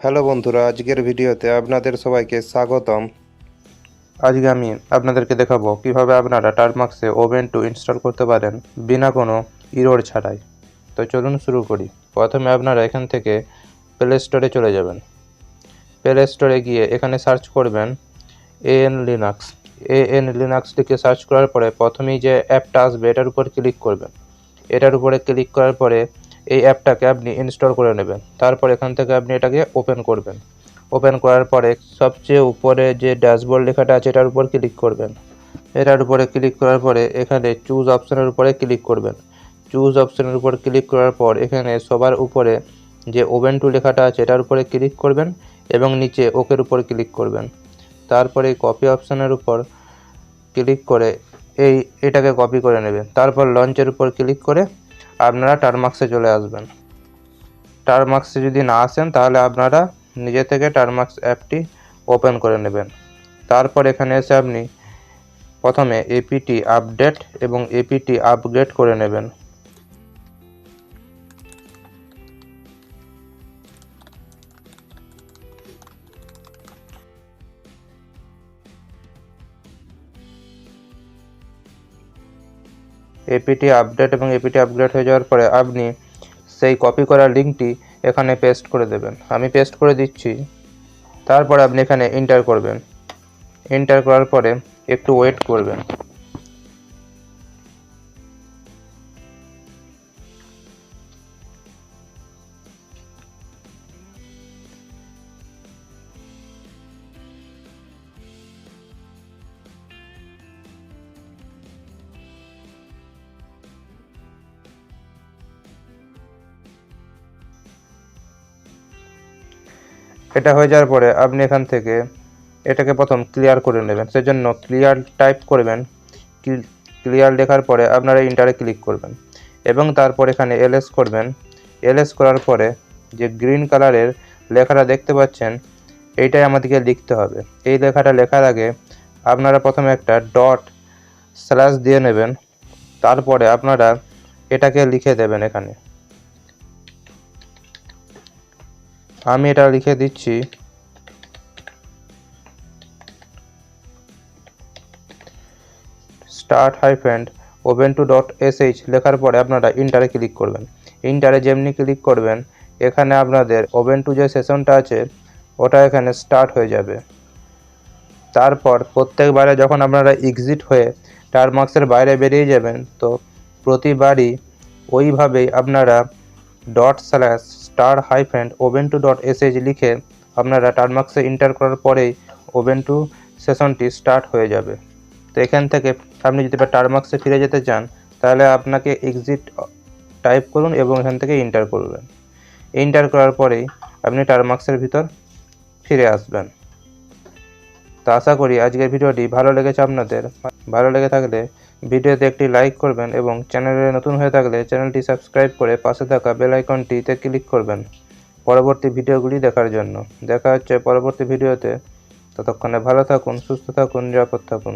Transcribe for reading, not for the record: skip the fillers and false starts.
Hello বন্ধুরা, আজকের ভিডিওতে আপনাদের সবাইকে স্বাগতম। আজকে আমি আপনাদেরকে দেখাবো কিভাবে আপনারা টার্মাক্সে ওভেন্টু ইনস্টল করতে পারেন বিনা কোনো ইরর ছাড়াই। তো চলুন শুরু করি। প্রথমে আপনারা এখান থেকে প্লে স্টোরে চলে যাবেন। প্লে স্টোরে গিয়ে এখানে সার্চ করবেন এএন লিনাক্স। এএন লিনাক্স লিখে সার্চ করার পরে প্রথমেই যে অ্যাপটা আসবে এটার উপর ক্লিক করবেন। এটার উপরে ক্লিক করার পরে এই অ্যাপটাকে আপনি ইনস্টল করে নেবেন। তারপর এখান থেকে আপনি এটাকে ওপেন করবেন। ওপেন করার পরে সবচেয়ে উপরে যে ড্যাশবোর্ড লেখাটা আছে এটার উপর ক্লিক করবেন। এটার উপরে ক্লিক করার পরে এখানে চুজ অপশনের উপরে ক্লিক করবেন। চুজ অপশনের উপর ক্লিক করার পর এখানে সবার উপরে যে ওভেন্টু লেখাটা আছে এটার উপরে ক্লিক করবেন এবং নিচে ওকের উপর ক্লিক করবেন। তারপরে কপি অপশনের উপর ক্লিক করে এটাকে কপি করে নেবেন। তারপর লঞ্চের উপর ক্লিক করে আপনারা টার্মাক্সে চলে আসবেন। টার্মাক্সে যদি না আসেন তাহলে আপনারা নিজে থেকে টার্মাক্স অ্যাপটি ওপেন করে নেবেন। তারপর এখানে এসে আপনি প্রথমে এপিটি আপডেট এবং এপিটি আপগ্রেড করে নেবেন। এপিটি আপডেট এবং এপিটি আপগ্রেড হয়ে যাওয়ার পরে আপনি সেই কপি করা লিঙ্কটি এখানে পেস্ট করে দেবেন। আমি পেস্ট করে দিচ্ছি। তারপর আপনি এখানে এন্টার করবেন। এন্টার করার পরে একটু ওয়েট করবেন। এটা হয়ে যাওয়ার পরে আপনি এখান থেকে এটাকে প্রথম ক্লিয়ার করে নেবেন। সেজন্য ক্লিয়ার টাইপ করবেন। ক্লিয়ার লেখার পরে আপনারা ইন্টারে ক্লিক করবেন এবং তারপর এখানে এলএস করবেন। এলএস করার পরে যে গ্রিন কালারের লেখাটা দেখতে পাচ্ছেন এইটাই আমাদেরকে লিখতে হবে। এই লেখাটা লেখার আগে আপনারা প্রথমে একটা ডট স্ল্যাশ দিয়ে নেবেন। তারপরে আপনারা এটাকে লিখে দেবেন। এখানে আমি এটা লিখে দিচ্ছি স্টার্ট হাইফেন ওভেন্টু ডট sh লেখার পরে আপনারা ইন্টারে ক্লিক করবেন। ইন্টারে যেমনি ক্লিক করবেন এখানে আপনাদের ওভেন্টু যে সেশনটা আছে ওটা এখানে স্টার্ট হয়ে যাবে। তারপর প্রত্যেকবারে যখন আপনারা এক্সিট হয়ে টার্মাক্সের বাইরে বেরিয়ে যাবেন তো প্রতিবারই ওইভাবেই আপনারা ডট স্ল্যাশ স্টার হাইফেন ওভেন্টু ডট sh লিখে আপনারা টার্মাক্সে এন্টার করার পরেই ওভেন্টু সেশনটি স্টার্ট হয়ে যাবে। তো এখান থেকে আপনি যদি টার্মাক্সে ফিরে যেতে চান তাহলে আপনাকে এক্সিট টাইপ করুন এবং এখান থেকে এন্টার করবেন। এন্টার করার পরেই আপনি টার্মাক্সের ভিতর ফিরে আসবেন। তো আশা করি আজকের ভিডিওটি ভালো লেগেছে আপনাদের। ভালো লেগে থাকলে ভিডিওতে একটি লাইক করবেন এবং চ্যানেলে নতুন হয়ে থাকলে চ্যানেলটি সাবস্ক্রাইব করে পাশে থাকা বেল আইকনটিতে ক্লিক করবেন পরবর্তী ভিডিওগুলি দেখার জন্য। দেখা হচ্ছে পরবর্তী ভিডিওতে। ততক্ষণে ভালো থাকুন, সুস্থ থাকুন, নিরাপদ থাকুন।